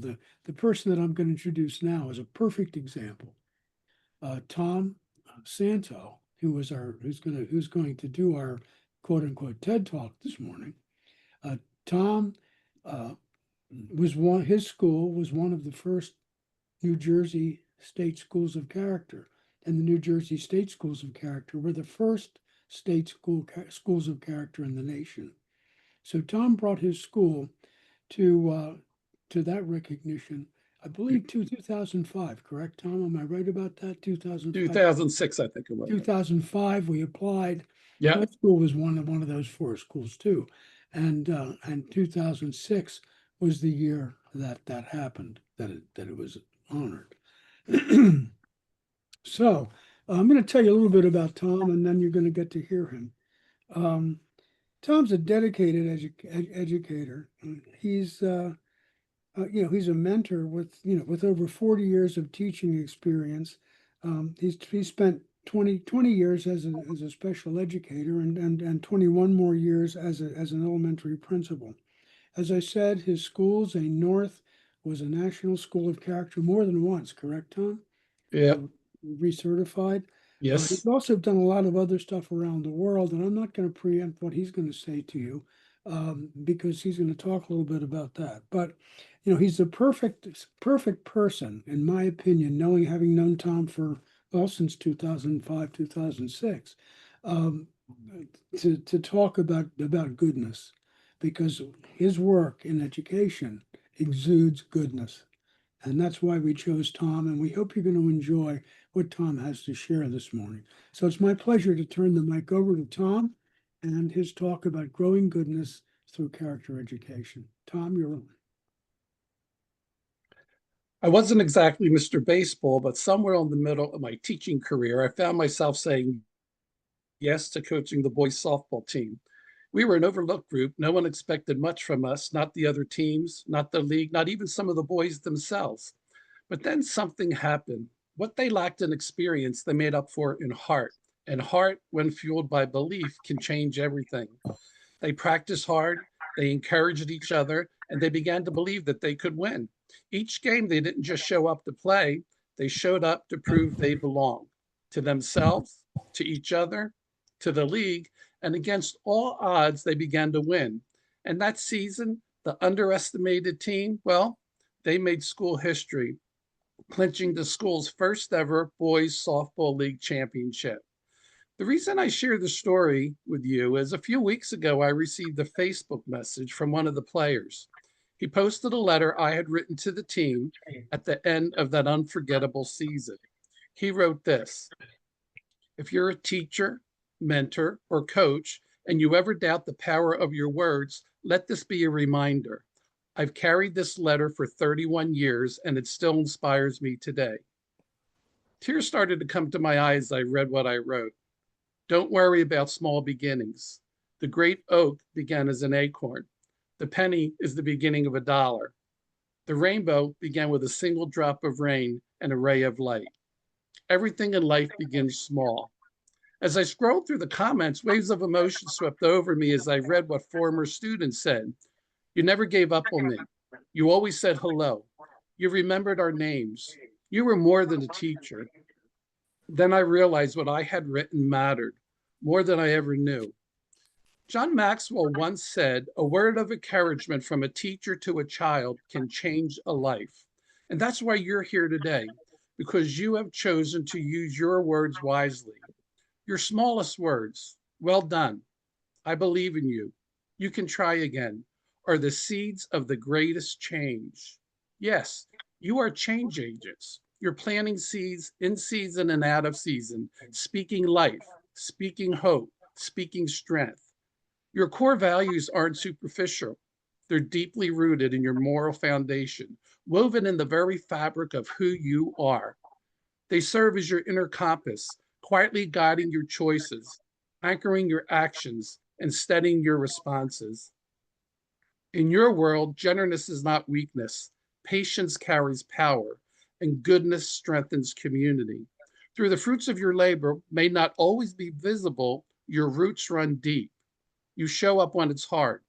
The person that I'm going to introduce now is a perfect example. Tom Santo, who's going to do our quote unquote TED Talk this morning. Tom his school was one of the first New Jersey state schools of character, and the New Jersey state schools of character were the first state schools of character in the nation. So Tom brought his school to that recognition, I believe, 2005, correct, Tom? Am I right about that? 2005? 2006, I think it was. 2005, we applied. Yeah. My school was one of those four schools too. And 2006 was the year that happened, that it was honored. So I'm going to tell you a little bit about Tom, and then you're going to get to hear him. Tom's a dedicated educator. He's he's a mentor with over 40 years of teaching experience. He's spent 20 years as a special educator and 21 more years as an elementary principal. As I said, his school, Zane North, was a national school of character more than once, correct, Tom? Yeah. Recertified. Yes. He's also done a lot of other stuff around the world, and I'm not going to preempt what he's going to say to you because he's going to talk a little bit about that. But he's the perfect person, in my opinion, having known Tom for since 2005, 2006, to talk about goodness, because his work in education exudes goodness. And that's why we chose Tom, and we hope you're going to enjoy what Tom has to share this morning. So it's my pleasure to turn the mic over to Tom and his talk about growing goodness through character education. Tom, you're on. I wasn't exactly Mr. Baseball, but somewhere in the middle of my teaching career, I found myself saying yes to coaching the boys softball team. We were an overlooked group. No one expected much from us, not the other teams, not the league, not even some of the boys themselves. But then something happened. What they lacked in experience, they made up for in heart. And heart, when fueled by belief, can change everything. They practiced hard, they encouraged each other, and they began to believe that they could win. Each game, they didn't just show up to play, they showed up to prove they belong to themselves, to each other, to the league, and against all odds, they began to win. And that season, the underestimated team, well, they made school history, clinching the school's first ever boys softball league championship. The reason I share the story with you is a few weeks ago, I received a Facebook message from one of the players. He posted a letter I had written to the team at the end of that unforgettable season. He wrote this: if you're a teacher, mentor, or coach, and you ever doubt the power of your words, let this be a reminder. I've carried this letter for 31 years, and it still inspires me today. Tears started to come to my eyes as I read what I wrote. Don't worry about small beginnings. The great oak began as an acorn. The penny is the beginning of $1. The rainbow began with a single drop of rain and a ray of light. Everything in life begins small. As I scrolled through the comments, waves of emotion swept over me as I read what former students said. You never gave up on me. You always said hello. You remembered our names. You were more than a teacher. Then I realized what I had written mattered more than I ever knew. John Maxwell once said, a word of encouragement from a teacher to a child can change a life. And that's why you're here today, because you have chosen to use your words wisely. Your smallest words, well done, I believe in you, you can try again, are the seeds of the greatest change. Yes, you are change agents. You're planting seeds in season and out of season, speaking life, speaking hope, speaking strength. Your core values aren't superficial. They're deeply rooted in your moral foundation, woven in the very fabric of who you are. They serve as your inner compass, quietly guiding your choices, anchoring your actions, and steadying your responses. In your world, gentleness is not weakness. Patience carries power, and goodness strengthens community. Through the fruits of your labor may not always be visible, your roots run deep. You show up when it's hard.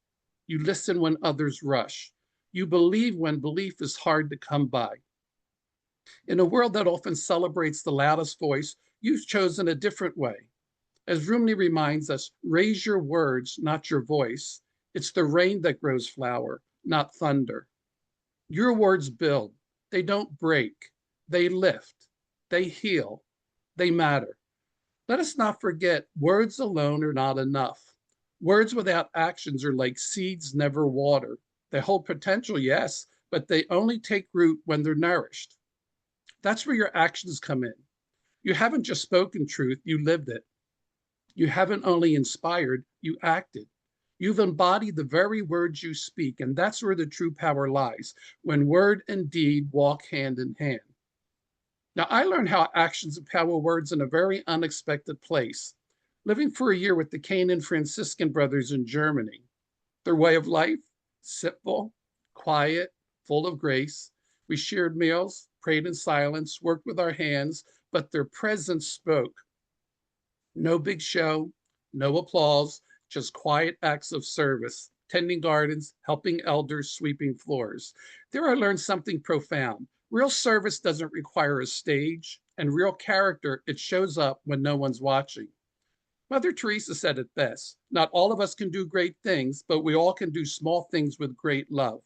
You listen when others rush. You believe when belief is hard to come by. In a world that often celebrates the loudest voice, you've chosen a different way. As Rumi reminds us, raise your words, not your voice. It's the rain that grows flower, not thunder. Your words build. They don't break. They lift. They heal. They matter. Let us not forget, words alone are not enough. Words without actions are like seeds never water. They hold potential, yes, but they only take root when they're nourished. That's where your actions come in. You haven't just spoken truth, you lived it. You haven't only inspired, you acted. You've embodied the very words you speak, and that's where the true power lies, when word and deed walk hand in hand. Now, I learned how actions empower words in a very unexpected place, living for a year with the Canaan Franciscan brothers in Germany. Their way of life, simple, quiet, full of grace. We shared meals, prayed in silence, worked with our hands, but their presence spoke. No big show, no applause, just quiet acts of service, tending gardens, helping elders, sweeping floors. There I learned something profound. Real service doesn't require a stage, and real character, it shows up when no one's watching. Mother Teresa said it best. Not all of us can do great things, but we all can do small things with great love.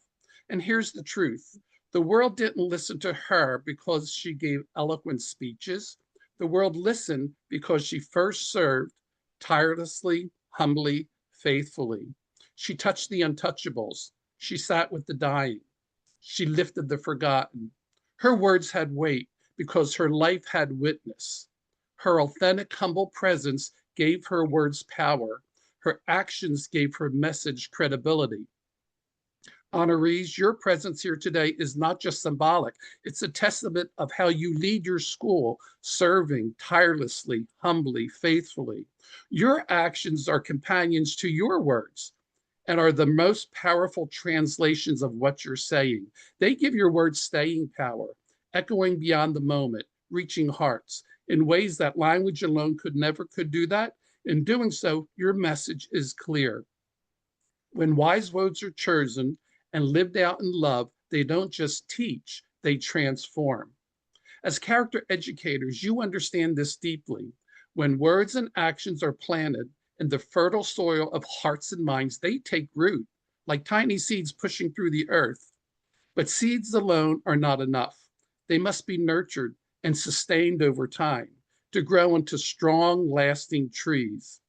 And here's the truth. The world didn't listen to her because she gave eloquent speeches. The world listened because she first served tirelessly, humbly, faithfully. She touched the untouchables. She sat with the dying. She lifted the forgotten. Her words had weight because her life had witness. Her authentic, humble presence gave her words power. Her actions gave her message credibility. Honorees, your presence here today is not just symbolic, it's a testament of how you lead your school, serving tirelessly, humbly, faithfully. Your actions are companions to your words and are the most powerful translations of what you're saying. They give your words staying power, echoing beyond the moment, reaching hearts in ways that language alone could do that. In doing so, your message is clear. When wise words are chosen and lived out in love, they don't just teach, they transform. As character educators, you understand this deeply. When words and actions are planted in the fertile soil of hearts and minds, they take root, like tiny seeds pushing through the earth. But seeds alone are not enough. They must be nurtured and sustained over time to grow into strong, lasting trees.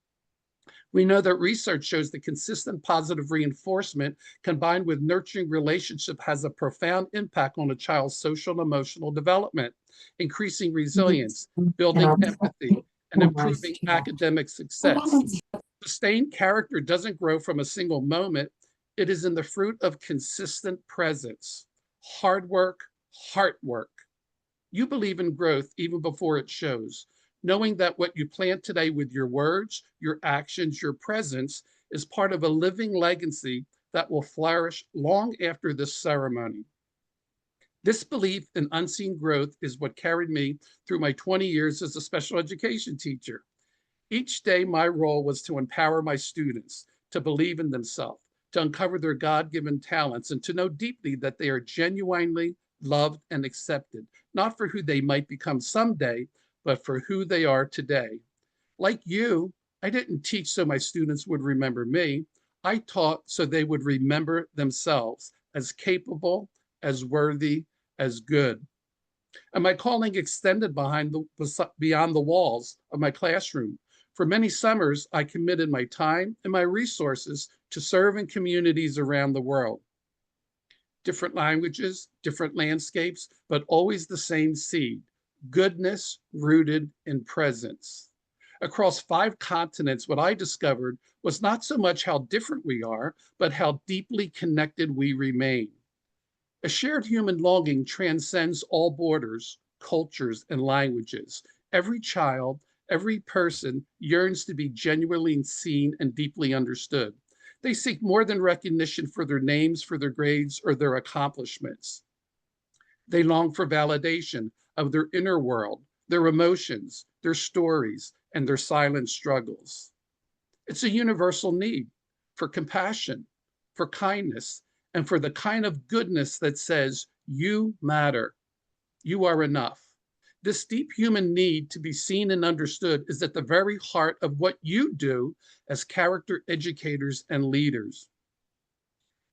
We know that research shows that consistent positive reinforcement combined with nurturing relationship has a profound impact on a child's social and emotional development, increasing resilience, building empathy, and improving academic success. Sustained character doesn't grow from a single moment. It is in the fruit of consistent presence, hard work, heart work. You believe in growth even before it shows, knowing that what you plant today with your words, your actions, your presence is part of a living legacy that will flourish long after this ceremony. This belief in unseen growth is what carried me through my 20 years as a special education teacher. Each day, my role was to empower my students to believe in themselves, to uncover their God-given talents, and to know deeply that they are genuinely loved and accepted, not for who they might become someday, but for who they are today. Like you, I didn't teach so my students would remember me. I taught so they would remember themselves as capable, as worthy, as good. And my calling extended beyond the walls of my classroom. For many summers, I committed my time and my resources to serve in communities around the world. Different languages, different landscapes, but always the same seed, goodness rooted in presence. Across 5 continents, what I discovered was not so much how different we are, but how deeply connected we remain. A shared human longing transcends all borders, cultures, and languages. Every child, every person yearns to be genuinely seen and deeply understood. They seek more than recognition for their names, for their grades, or their accomplishments. They long for validation of their inner world, their emotions, their stories, and their silent struggles. It's a universal need for compassion, for kindness, and for the kind of goodness that says, you matter, you are enough. This deep human need to be seen and understood is at the very heart of what you do as character educators and leaders.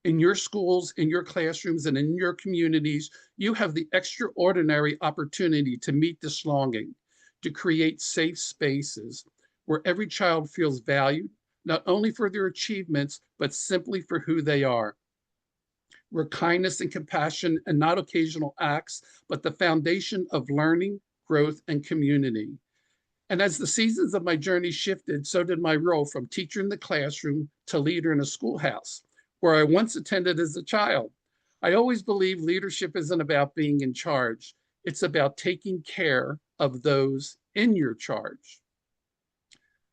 In your schools, in your classrooms, and in your communities, you have the extraordinary opportunity to meet this longing, to create safe spaces where every child feels valued, not only for their achievements, but simply for who they are. Where kindness and compassion and not occasional acts, but the foundation of learning, growth, and community. And as the seasons of my journey shifted, so did my role from teacher in the classroom to leader in a schoolhouse, where I once attended as a child. I always believe leadership isn't about being in charge. It's about taking care of those in your charge.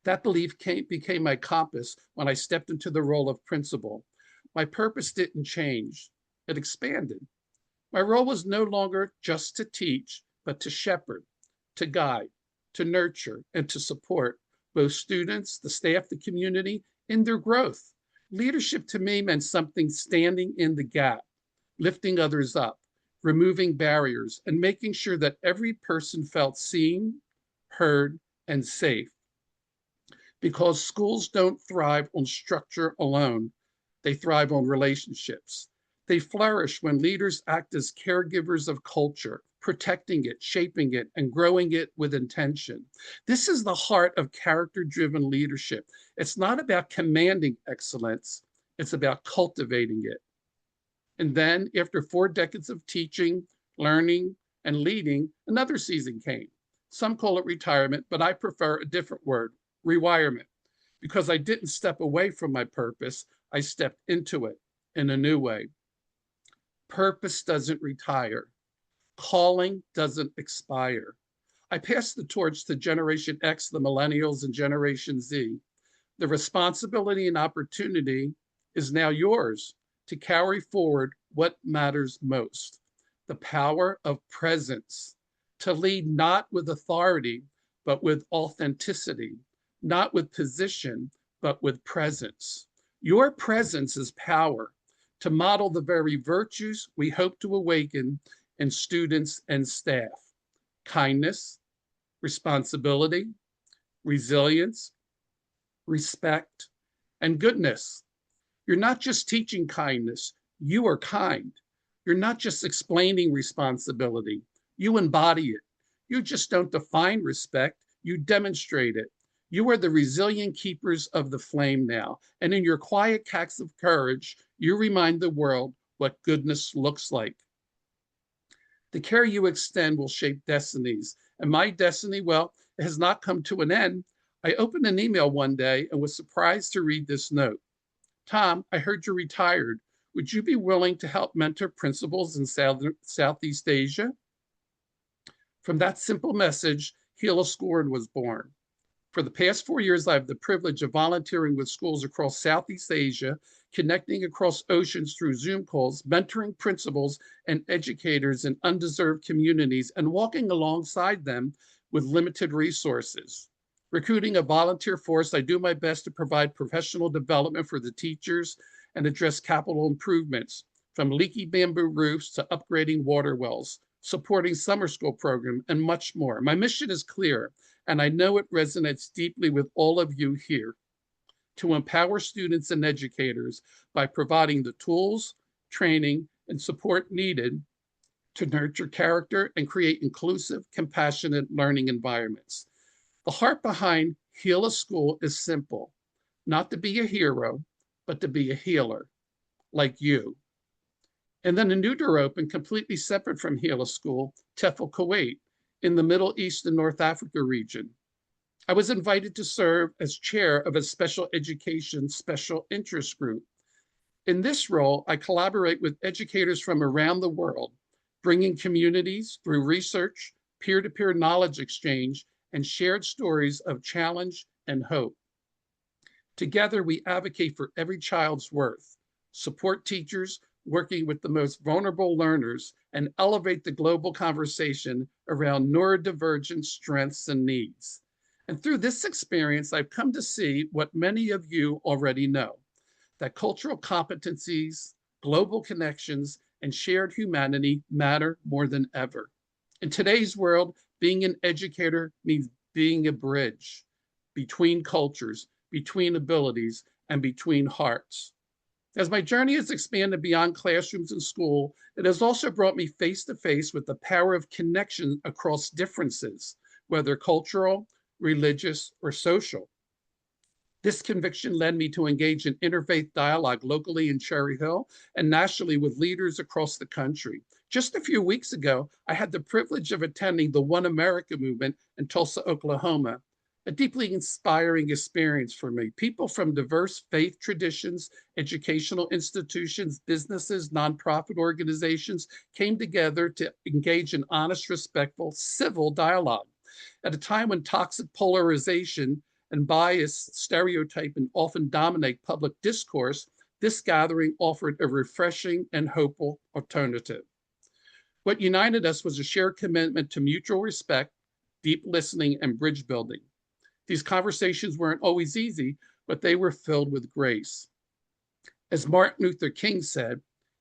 That belief became my compass when I stepped into the role of principal. My purpose didn't change, it expanded. My role was no longer just to teach, but to shepherd, to guide, to nurture, and to support both students, the staff, the community in their growth. Leadership to me meant something standing in the gap, lifting others up, removing barriers, and making sure that every person felt seen, heard, and safe. Because schools don't thrive on structure alone, they thrive on relationships. They flourish when leaders act as caregivers of culture, protecting it, shaping it, and growing it with intention. This is the heart of character-driven leadership. It's not about commanding excellence, it's about cultivating it. And then, after 4 decades of teaching, learning, and leading, another season came. Some call it retirement, but I prefer a different word, rewirement, because I didn't step away from my purpose, I stepped into it in a new way. Purpose doesn't retire. Calling doesn't expire. I pass the torch to Generation X, the millennials, and Generation Z. The responsibility and opportunity is now yours to carry forward what matters most, the power of presence, to lead not with authority, but with authenticity, not with position, but with presence. Your presence is power to model the very virtues we hope to awaken in students and staff: kindness, responsibility, resilience, respect, and goodness. You're not just teaching kindness, you are kind. You're not just explaining responsibility, you embody it. You just don't define respect, you demonstrate it. You are the resilient keepers of the flame now. And in your quiet acts of courage, you remind the world what goodness looks like. The care you extend will shape destinies. And my destiny, well, it has not come to an end. I opened an email one day and was surprised to read this note. Tom, I heard you're retired. Would you be willing to help mentor principals in Southeast Asia? From that simple message, Heal a School was born. For the past 4 years, I have the privilege of volunteering with schools across Southeast Asia, connecting across oceans through Zoom calls, mentoring principals and educators in undeserved communities, and walking alongside them with limited resources. Recruiting a volunteer force, I do my best to provide professional development for the teachers and address capital improvements, from leaky bamboo roofs to upgrading water wells, supporting summer school program, and much more. My mission is clear, and I know it resonates deeply with all of you here: to empower students and educators by providing the tools, training, and support needed to nurture character and create inclusive, compassionate learning environments. The heart behind Heal a School is simple: not to be a hero, but to be a healer, like you. And then a new door opened, completely separate from Heal a School, Tefel, Kuwait, in the Middle East and North Africa region. I was invited to serve as chair of a special education special interest group. In this role, I collaborate with educators from around the world, bringing communities through research, peer-to-peer knowledge exchange, and shared stories of challenge and hope. Together, we advocate for every child's worth, support teachers working with the most vulnerable learners, and elevate the global conversation around neurodivergent strengths and needs. And through this experience, I've come to see what many of you already know: that cultural competencies, global connections, and shared humanity matter more than ever. In today's world, being an educator means being a bridge between cultures, between abilities, and between hearts. As my journey has expanded beyond classrooms and school, it has also brought me face to face with the power of connection across differences, whether cultural, religious, or social. This conviction led me to engage in interfaith dialogue locally in Cherry Hill and nationally with leaders across the country. Just a few weeks ago, I had the privilege of attending the One America movement in Tulsa, Oklahoma, a deeply inspiring experience for me. People from diverse faith traditions, educational institutions, businesses, nonprofit organizations came together to engage in honest, respectful, civil dialogue. At a time when toxic polarization and bias, stereotype, and often dominate public discourse, this gathering offered a refreshing and hopeful alternative. What united us was a shared commitment to mutual respect, deep listening, and bridge building. These conversations weren't always easy, but they were filled with grace. As Martin Luther King said,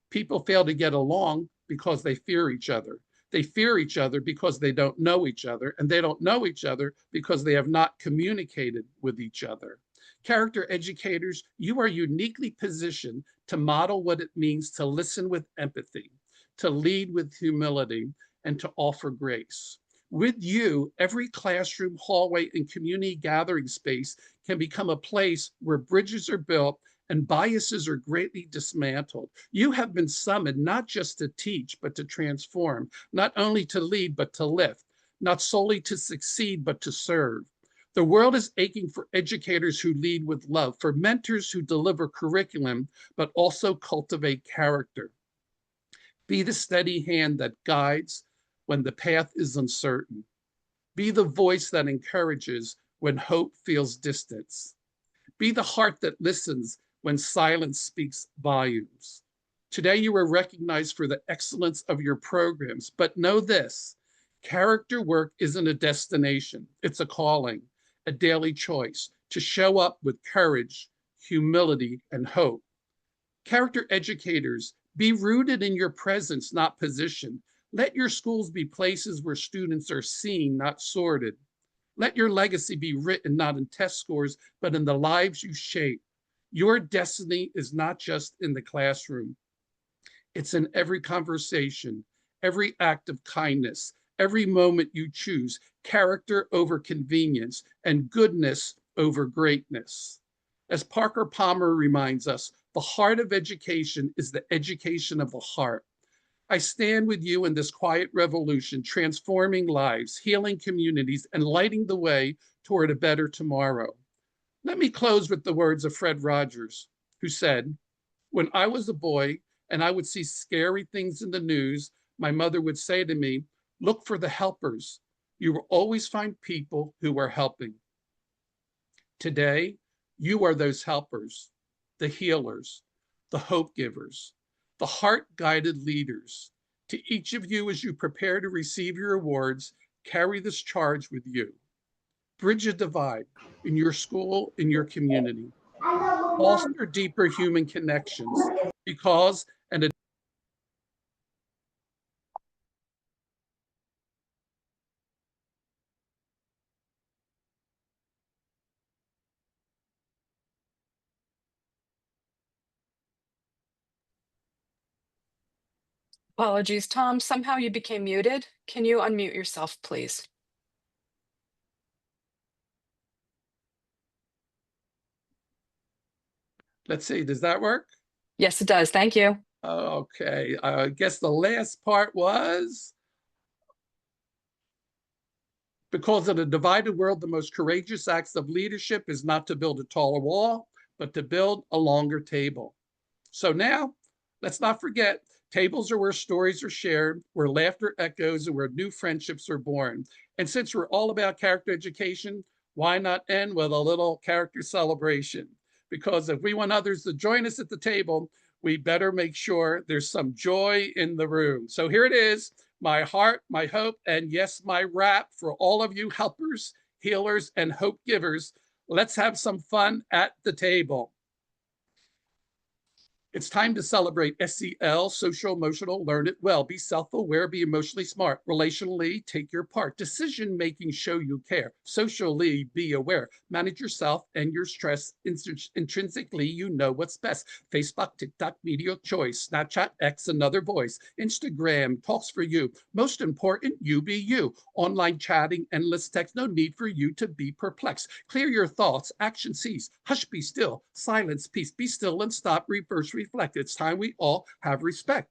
people fail to get along because they fear each other. They fear each other because they don't know each other, and they don't know each other because they have not communicated with each other. Character educators, you are uniquely positioned to model what it means to listen with empathy, to lead with humility, and to offer grace. With you, every classroom, hallway, and community gathering space can become a place where bridges are built and biases are greatly dismantled. You have been summoned not just to teach, but to transform, not only to lead, but to lift, not solely to succeed, but to serve. The world is aching for educators who lead with love, for mentors who deliver curriculum, but also cultivate character. Be the steady hand that guides when the path is uncertain. Be the voice that encourages when hope feels distance. Be the heart that listens when silence speaks volumes. Today, you are recognized for the excellence of your programs, but know this, character work isn't a destination, it's a calling, a daily choice to show up with courage, humility, and hope. Character educators, be rooted in your presence, not position. Let your schools be places where students are seen, not sorted. Let your legacy be written not in test scores, but in the lives you shape. Your destiny is not just in the classroom. It's in every conversation, every act of kindness, every moment you choose, character over convenience, and goodness over greatness. As Parker Palmer reminds us, the heart of education is the education of the heart. I stand with you in this quiet revolution, transforming lives, healing communities, and lighting the way toward a better tomorrow. Let me close with the words of Fred Rogers, who said, "When I was a boy and I would see scary things in the news, my mother would say to me, 'Look for the helpers. You will always find people who are helping.' Today, you are those helpers, the healers, the hope givers, the heart-guided leaders. To each of you, as you prepare to receive your awards, carry this charge with you. Bridge a divide in your school, in your community. Foster deeper human connections because an Apologies, Tom. Somehow you became muted. Can you unmute yourself, please? let's see, does that work? Yes, it does. Thank you. Okay, I guess the last part was, because in a divided world, the most courageous acts of leadership is not to build a taller wall, but to build a longer table. So now, let's not forget, tables are where stories are shared, where laughter echoes, and where new friendships are born. And since we're all about character education, why not end with a little character celebration? Because if we want others to join us at the table, we better make sure there's some joy in the room. So here it is, my heart, my hope, and yes, my rap for all of you helpers, healers, and hope givers. Let's have some fun at the table. It's time to celebrate SEL, social, emotional, learn it well. Be self-aware, be emotionally smart. Relationally, take your part. Decision-making, show you care. Socially, be aware. Manage yourself and your stress. Intrinsically, you know what's best. Facebook, TikTok, media choice. Snapchat, X, another voice. Instagram, talks for you. Most important, you be you. Online chatting, endless text. No need for you to be perplexed. Clear your thoughts. Action cease. Hush, be still. Silence, peace. Be still and stop. Reverse, reflect. It's time we all have respect.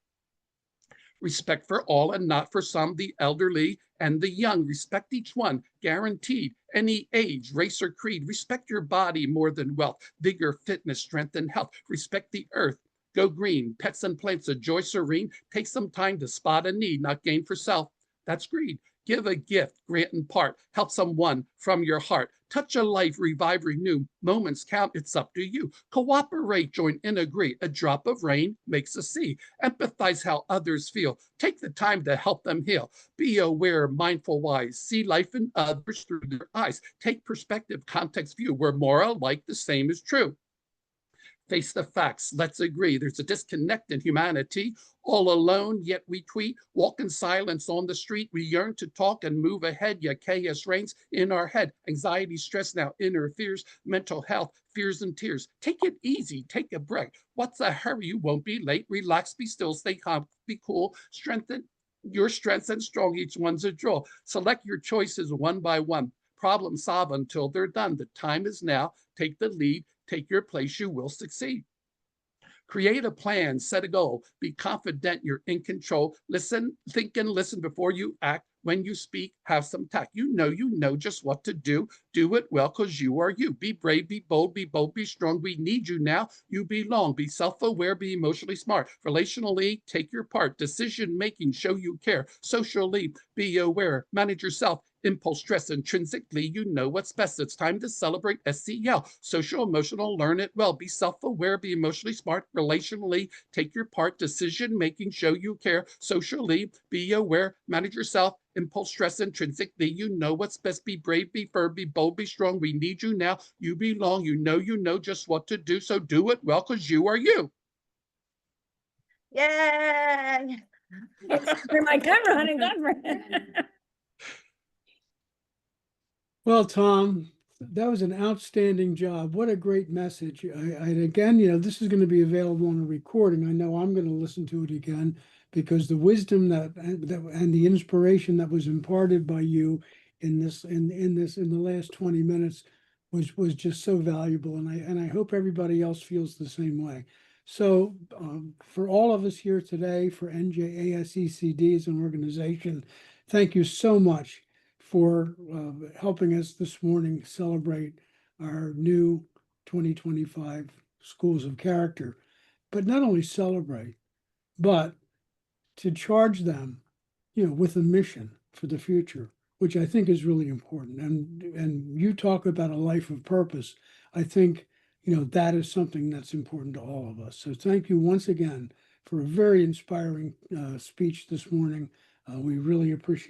Respect for all and not for some, the elderly and the young. Respect each one, guaranteed. Any age, race, or creed. Respect your body more than wealth. Vigor, fitness, strength, and health. Respect the earth. Go green. Pets and plants, a joy serene. Take some time to spot a need, not gain for self. That's greed. Give a gift, grant and part. Help someone from your heart. Touch a life, revive, renew. Moments count, it's up to you. Cooperate, join in, agree. A drop of rain makes a sea. Empathize how others feel. Take the time to help them heal. Be aware, mindful, wise. See life in others through their eyes. Take perspective, context, view. We're more alike, the same is true. Face the facts, let's agree. There's a disconnect in humanity. All alone, yet we tweet. Walk in silence on the street. We yearn to talk and move ahead, yet chaos reigns in our head. Anxiety, stress now interferes. Mental health, fears and tears. Take it easy, take a break. What's a hurry? You won't be late. Relax, be still, stay calm, be cool. Strengthen your strengths and strong. Each one's a draw. Select your choices one by one. Problem solve until they're done. The time is now. Take the lead. Take your place, you will succeed. Create a plan, set a goal, be confident you're in control. Listen, think and listen before you act. When you speak, have some tact. You know just what to do. Do it well because you are you. Be brave, be bold, be strong. We need you now. You belong. Be self-aware, be emotionally smart. Relationally, take your part. Decision-making, show you care. Socially, be aware. Manage yourself. Impulse, stress, intrinsically, you know what's best. It's time to celebrate SEL. Social, emotional, learn it well. Be self-aware, be emotionally smart. Relationally, take your part. Decision-making, show you care. Socially, be aware. Manage yourself. Impulse, stress, intrinsically, you know what's best. Be brave, be firm, be bold, be strong. We need you now. You belong. You know just what to do. So do it well because you are you. Yay! For my camera, honey, Well, Tom, that was an outstanding job. What a great message. And again, this is going to be available on a recording. I know I'm going to listen to it again because the wisdom that and the inspiration that was imparted by you in the last 20 minutes was just so valuable. And I hope everybody else feels the same way. So for all of us here today, for NJASECD as an organization, thank you so much for helping us this morning celebrate our new 2025 Schools of Character. But not only celebrate, but to charge them, with a mission for the future, which I think is really important. And you talk about a life of purpose. I think, that is something that's important to all of us. So thank you once again for a very inspiring speech this morning. We really appreciate it.